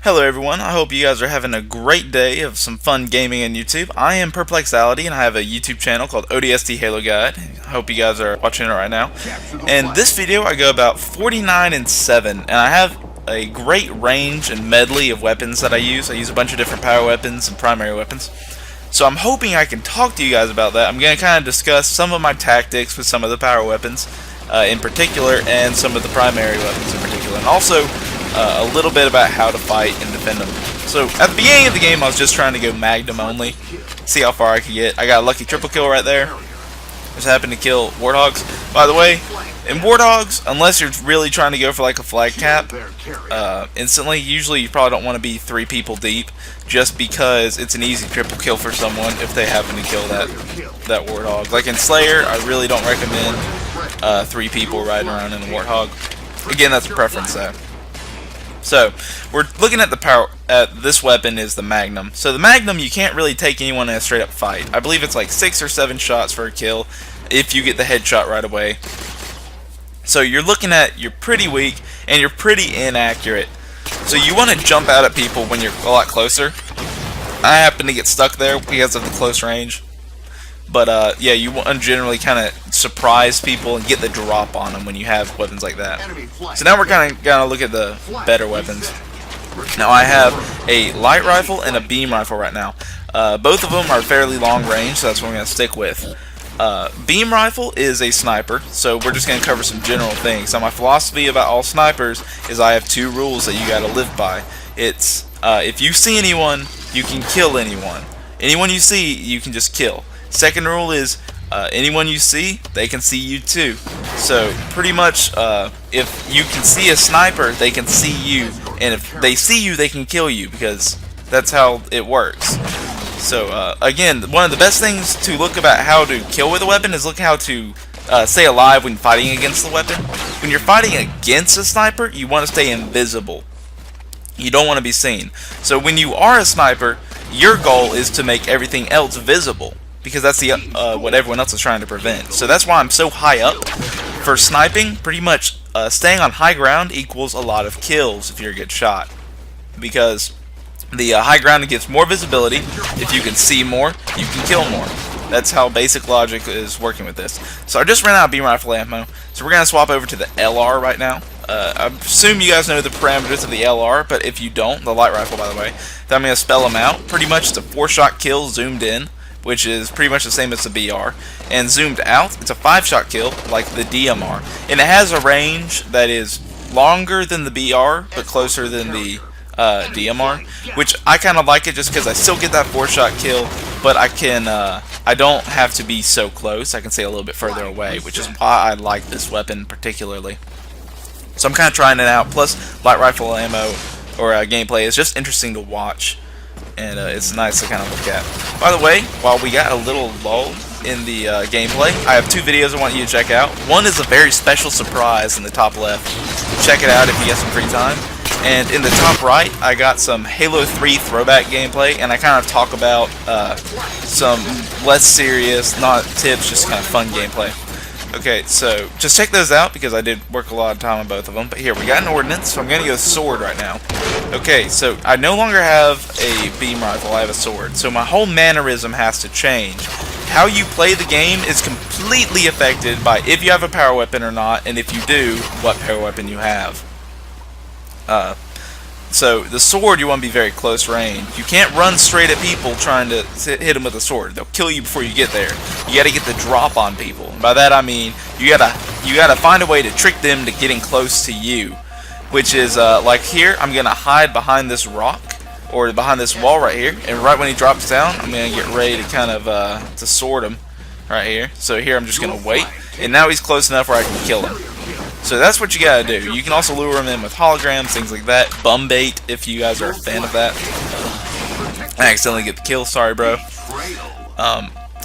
Hello everyone, I hope you guys are having a great day of some fun gaming on YouTube. I am Perplexality and I have a YouTube channel called ODST Halo Guide. I hope you guys are watching it right now. And this video I go about 49 and 7 and I have a great range and medley of weapons that I use. I use a bunch of different power weapons and primary weapons. So I'm hoping I can talk to you guys about that. I'm going to kind of discuss some of my tactics with some of the power weapons in particular and some of the primary weapons in particular. And also a little bit about how to fight and defend them. So at the beginning of the game I was just trying to go Magnum only, see how far I could get. I got a lucky triple kill right there. Just happened to kill Warthogs. By the way, in Warthogs, unless you're really trying to go for like a flag cap instantly, usually you probably don't want to be 3 people deep, just because it's an easy triple kill for someone if they happen to kill that Warthog. Like in Slayer, I really don't recommend 3 people riding around in a Warthog. Again, that's a preference though. So, we're looking at the power, this weapon is the Magnum. So the Magnum, you can't really take anyone in a straight up fight. I believe it's like 6 or 7 shots for a kill if you get the headshot right away. So you're looking at, you're pretty weak and you're pretty inaccurate. So you want to jump out at people when you're a lot closer. I happen to get stuck there because of the close range. But yeah, you want to generally kind of surprise people and get the drop on them when you have weapons like that. So now we're kind of gonna look at the better weapons. Now I have a light rifle and a beam rifle right now. Both of them are fairly long range, so that's what I'm gonna stick with. Beam rifle is a sniper, so we're just gonna cover some general things. Now my philosophy about all snipers is I have 2 rules that you gotta live by. It's if you see anyone, you can kill anyone. Anyone you see, you can just kill. Second rule is anyone you see, they can see you too. So pretty much if you can see a sniper, they can see you, and if they see you, they can kill you, because that's how it works. So again, one of the best things to look about how to kill with a weapon is look how to stay alive when fighting against the weapon. When you're fighting against a sniper, you want to stay invisible. You don't want to be seen. So when you are a sniper, your goal is to make everything else visible, because that's the what everyone else is trying to prevent. So that's why I'm so high up for sniping. Pretty much staying on high ground equals a lot of kills if you're a good shot, because the high ground gives more visibility. If you can see more, you can kill more. That's how basic logic is working with this. So I just ran out of beam rifle ammo, so we're going to swap over to the LR right now. I assume you guys know the parameters of the LR, but if you don't, the light rifle by the way, then I'm going to spell them out. Pretty much it's a 4-shot kill zoomed in, which is pretty much the same as the BR, and zoomed out, it's a 5-shot kill like the DMR, and it has a range that is longer than the BR but closer than the DMR, which I kind of like it just because I still get that 4-shot kill, but I don't have to be so close. I can stay a little bit further away, which is why I like this weapon particularly. So I'm kind of trying it out. Plus, light rifle ammo or gameplay is just interesting to watch, and it's nice to kind of look at. By the way, while we got a little lull in the gameplay, I have 2 videos I want you to check out. One is a very special surprise in the top left. Check it out if you get some free time. And in the top right, I got some Halo 3 throwback gameplay, and I kind of talk about some less serious, not tips, just kind of fun gameplay. Okay, so just check those out because I did work a lot of time on both of them. But here, we got an ordnance, so I'm going to go sword right now. Okay, so I no longer have a beam rifle, I have a sword. So my whole mannerism has to change. How you play the game is completely affected by if you have a power weapon or not, and if you do, what power weapon you have. So the sword, you want to be very close range. You can't run straight at people trying to hit them with a sword. They'll kill you before you get there. You got to get the drop on people. And by that I mean you gotta find a way to trick them to getting close to you, which is like here. I'm gonna hide behind this rock or behind this wall right here, and right when he drops down, I'm gonna get ready to kind of to sword him right here. So here I'm just gonna wait, and now he's close enough where I can kill him. So that's what you gotta do. You can also lure them in with holograms, things like that. Bum bait, if you guys are a fan of that. I accidentally get the kill, sorry bro.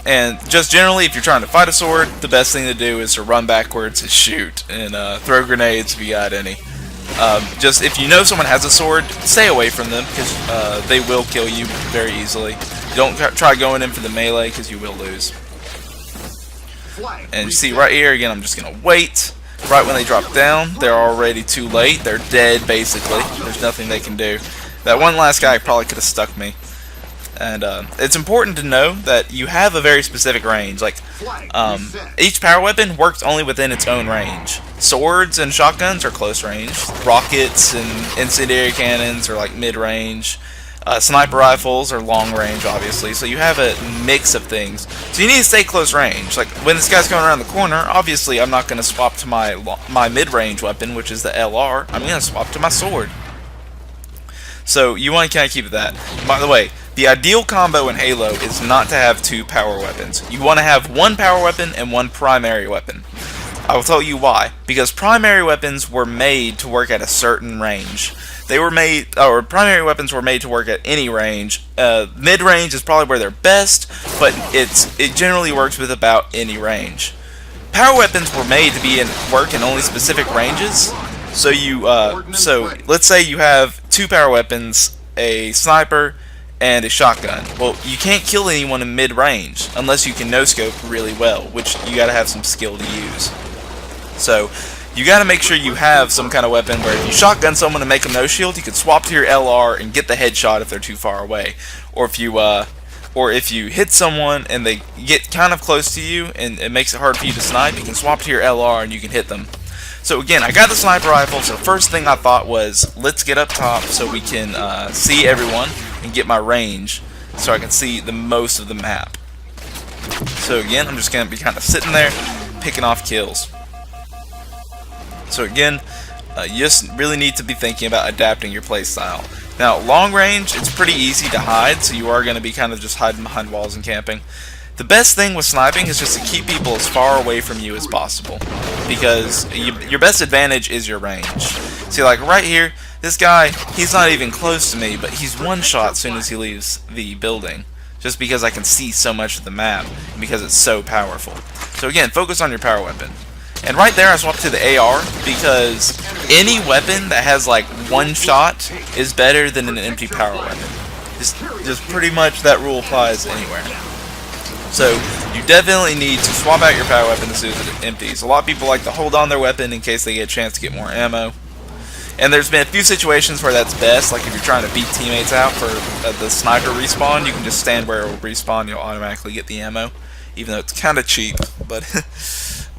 And just generally, if you're trying to fight a sword, the best thing to do is to run backwards and shoot, and throw grenades if you got any. Just if you know someone has a sword, stay away from them, because they will kill you very easily. Don't try going in for the melee, because you will lose. And you see right here, again, I'm just gonna wait. Right when they drop down, they're already too late. They're dead, basically. There's nothing they can do. That one last guy probably could have stuck me. And it's important to know that you have a very specific range. Like, each power weapon works only within its own range. Swords and shotguns are close range. Rockets and incendiary cannons are like mid-range. Sniper rifles are long range, obviously. So you have a mix of things. So you need to stay close range. Like, when this guy's coming around the corner, obviously I'm not going to swap to my mid-range weapon, which is the LR. I'm going to swap to my sword. So you want to kind of keep it that. By the way, the ideal combo in Halo is not to have two power weapons. You want to have one power weapon and one primary weapon. I will tell you why. Because primary weapons were made to work at a certain range. They were made, or primary weapons were made to work at any range. Mid-range is probably where they're best, but it generally works with about any range. Power weapons were made to work in only specific ranges. So so let's say you have two power weapons, a sniper and a shotgun. Well, you can't kill anyone in mid-range unless you can no-scope really well, which you gotta have some skill to use. So you gotta make sure you have some kind of weapon where if you shotgun someone and make them no-shield, you can swap to your LR and get the headshot if they're too far away. Or if you hit someone and they get kind of close to you and it makes it hard for you to snipe, you can swap to your LR and you can hit them. So again, I got the sniper rifle, so first thing I thought was, let's get up top so we can see everyone and get my range so I can see the most of the map. So again, I'm just going to be kind of sitting there, picking off kills. So again, you just really need to be thinking about adapting your playstyle. Now, long range, it's pretty easy to hide, so you are going to be kind of just hiding behind walls and camping. The best thing with sniping is just to keep people as far away from you as possible, because your best advantage is your range. See, like right here, this guy, he's not even close to me, but he's one shot as soon as he leaves the building, just because I can see so much of the map, and because it's so powerful. So again, focus on your power weapon. And right there I swapped to the AR, because any weapon that has like one shot is better than an empty power weapon. Just pretty much that rule applies anywhere. So you definitely need to swap out your power weapon as soon as it empties. A lot of people like to hold on their weapon in case they get a chance to get more ammo. And there's been a few situations where that's best, like if you're trying to beat teammates out for the sniper respawn, you can just stand where it will respawn, you'll automatically get the ammo, even though it's kind of cheap, but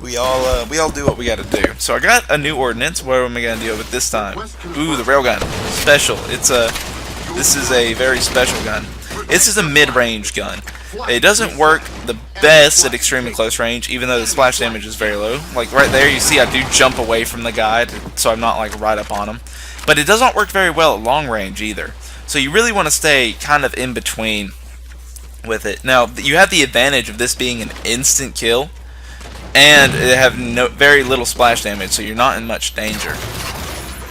we all do what we gotta do. So I got a new ordnance. What am I gonna deal with this time? Ooh, the railgun. Special. This is a very special gun. This is a mid-range gun. It doesn't work the best at extremely close range, even though the splash damage is very low. Like right there, you see I do jump away from the guy, so I'm not like right up on him. But it doesn't work very well at long range either. So you really want to stay kind of in between with it. Now, you have the advantage of this being an instant kill, and it have very little splash damage, so you're not in much danger.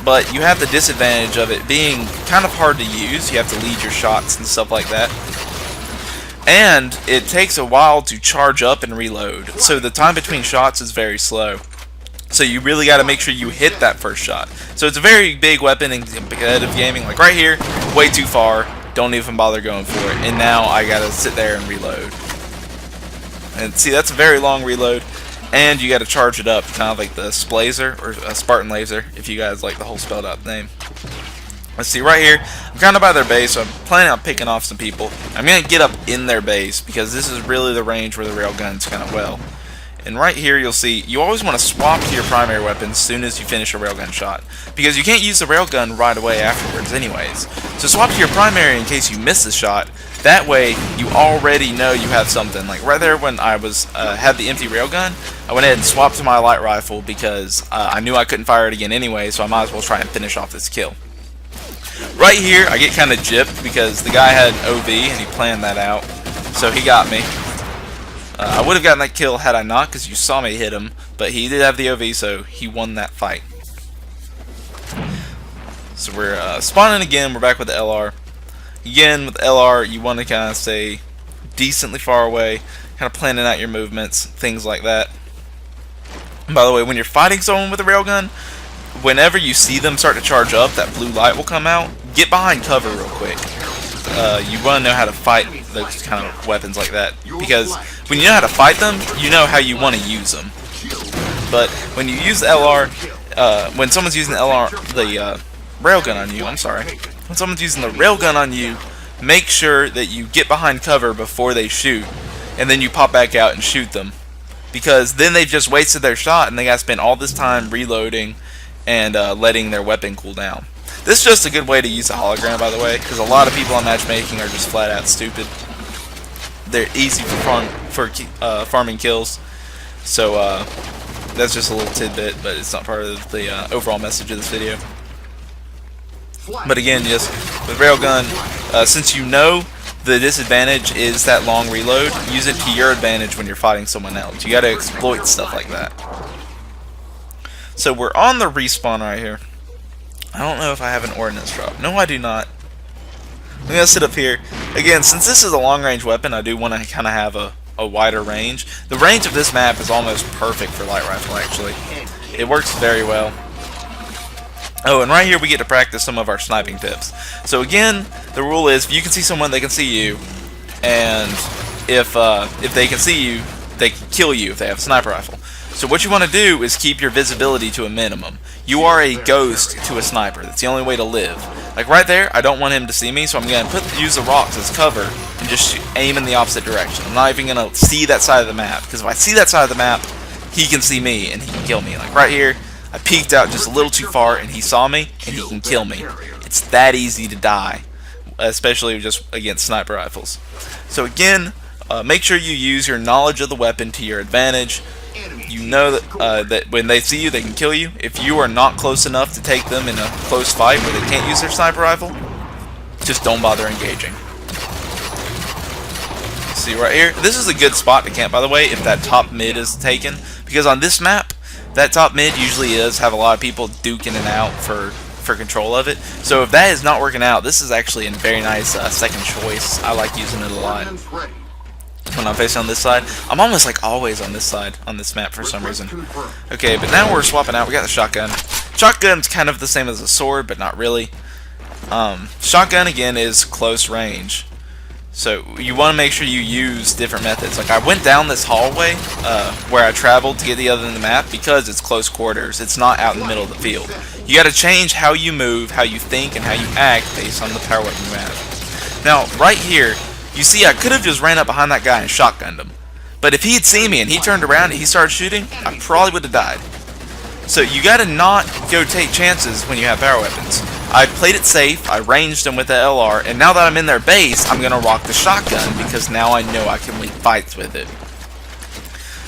But you have the disadvantage of it being kind of hard to use. You have to lead your shots and stuff like that. And it takes a while to charge up and reload, so the time between shots is very slow. So you really got to make sure you hit that first shot. So it's a very big weapon in competitive gaming. Like right here, way too far, don't even bother going for it. And now I got to sit there and reload. And see, that's a very long reload. And you got to charge it up, kind of like the Splazer or a Spartan Laser, if you guys like the whole spelled out name. Let's see, right here, I'm kind of by their base, so I'm planning on picking off some people. I'm going to get up in their base, because this is really the range where the railgun's kind of well. And right here, you'll see, you always want to swap to your primary weapon as soon as you finish a railgun shot, because you can't use the railgun right away afterwards anyways. So swap to your primary in case you miss the shot. That way, you already know you have something. Like right there when I had the empty railgun, I went ahead and swapped to my light rifle, because I knew I couldn't fire it again anyway, so I might as well try and finish off this kill. Right here, I get kind of gypped because the guy had an OV and he planned that out, so he got me. I would have gotten that kill had I not, because you saw me hit him, but he did have the OV, so he won that fight. So we're spawning again. We're back with the LR. Again, with the LR, you want to kind of stay decently far away, kind of planning out your movements, things like that. And by the way, when you're fighting someone with a railgun, whenever you see them start to charge up, that blue light will come out. Get behind cover real quick. You want to know how to fight those kind of weapons like that, because when you know how to fight them, you know how you want to use them. But when you use the LR, when someone's using the LR, the railgun on you, I'm sorry, when someone's using the railgun on you, make sure that you get behind cover before they shoot, and then you pop back out and shoot them, because then they've just wasted their shot and they gotta spend all this time reloading and letting their weapon cool down. This is just a good way to use the hologram, by the way, because a lot of people on matchmaking are just flat out stupid. They're easy for farming kills, so that's just a little tidbit, but it's not part of the overall message of this video. But again, just with railgun, since you know the disadvantage is that long reload, use it to your advantage when you're fighting someone else. You gotta exploit stuff like that. So we're on the respawn right here. I don't know if I have an ordnance drop. No, I do not. I'm gonna sit up here. Again, since this is a long range weapon, I do want to kind of have a wider range. The range of this map is almost perfect for light rifle, actually. It works very well. Oh, and right here we get to practice some of our sniping tips. So again, the rule is if you can see someone, they can see you, and if they can see you, they can kill you if they have a sniper rifle. So what you want to do is keep your visibility to a minimum. You are a ghost to a sniper. That's the only way to live. Like right there, I don't want him to see me, so I'm going to use the rocks as cover and just aim in the opposite direction. I'm not even going to see that side of the map, because if I see that side of the map, he can see me and he can kill me. Like right here, I peeked out just a little too far and he saw me and he can kill me. It's that easy to die, especially just against sniper rifles. So again, make sure you use your knowledge of the weapon to your advantage. You know that when they see you, they can kill you. If you are not close enough to take them in a close fight where they can't use their sniper rifle, just don't bother engaging. See right here, this is a good spot to camp, by the way, if that top mid is taken, because on this map, that top mid usually have a lot of people duking it out for control of it. So if that is not working out, this is actually a very nice second choice. I like using it a lot when I'm facing on this side. I'm almost like always on this side on this map for some reason. Okay, but now we're swapping out. We got the shotgun. Shotgun's kind of the same as a sword, but not really. Shotgun again is close range. So you want to make sure you use different methods. Like I went down this hallway where I traveled to get the other end of the map because it's close quarters. It's not out in the middle of the field. You got to change how you move, how you think, and how you act based on the power weapon you have. Now right here, you see I could have just ran up behind that guy and shotgunned him. But if he had seen me and he turned around and he started shooting, I probably would have died. So you got to not go take chances when you have power weapons. I played it safe, I ranged them with the LR, and now that I'm in their base, I'm going to rock the shotgun because now I know I can win fights with it.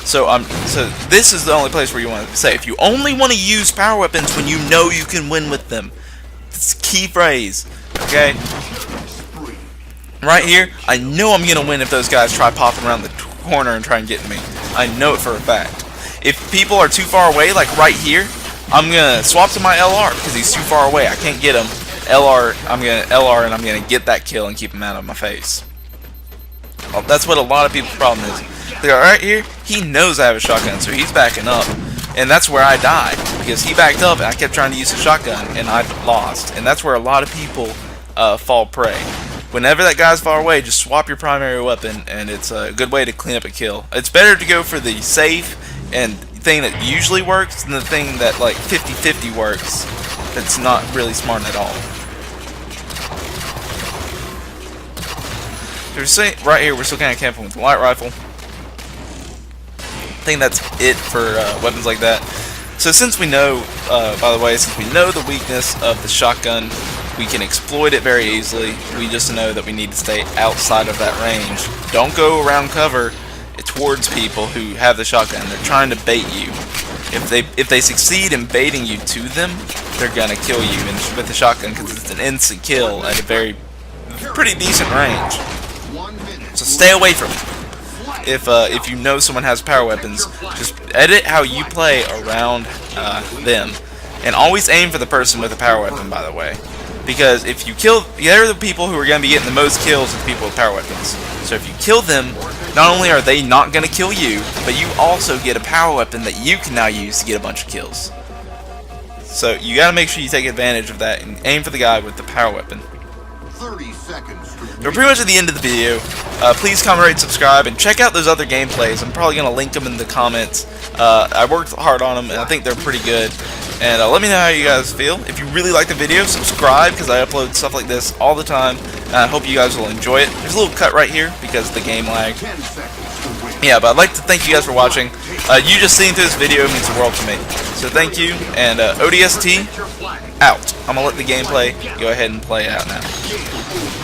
So this is the only place where you want to be safe. You only want to use power weapons when you know you can win with them. It's a key phrase, okay? Right here, I know I'm going to win if those guys try popping around the corner and try and get me. I know it for a fact. If people are too far away, like right here, I'm gonna swap to my LR because he's too far away. I can't get him. I'm gonna get that kill and keep him out of my face. Well, that's what a lot of people's problem is. They go right here. He knows I have a shotgun, so he's backing up, and that's where I died because he backed up and I kept trying to use a shotgun and I lost. And that's where a lot of people fall prey. Whenever that guy's far away, just swap your primary weapon, and it's a good way to clean up a kill. It's better to go for the safe and thing that usually works than the thing that like 50-50 works that's not really smart at all. So right here we're still kind of camping with the light rifle. I think that's it for weapons like that. So since we know, by the way, since we know the weakness of the shotgun, we can exploit it very easily. We just know that we need to stay outside of that range. Don't go around cover towards people who have the shotgun. They're trying to bait you. If they succeed in baiting you to them, they're gonna kill you with the shotgun because it's an instant kill at a pretty decent range. So stay away from it. If you know someone has power weapons, just edit how you play around them, and always aim for the person with a power weapon. By the way, because if you kill, they're the people who are gonna be getting the most kills with people with power weapons. So if you kill them, not only are they not going to kill you, but you also get a power weapon that you can now use to get a bunch of kills. So you got to make sure you take advantage of that and aim for the guy with the power weapon. 30 seconds. We're pretty much at the end of the video. Please comment, rate, subscribe, and check out those other gameplays. I'm probably going to link them in the comments. I worked hard on them, and I think they're pretty good. And let me know how you guys feel. If you really like the video, subscribe, because I upload stuff like this all the time. And I hope you guys will enjoy it. There's a little cut right here because of the game lag. 10 seconds to win. Yeah, but I'd like to thank you guys for watching. You just seeing through this video means the world to me. So thank you, and ODST out. I'm going to let the gameplay go ahead and play out now.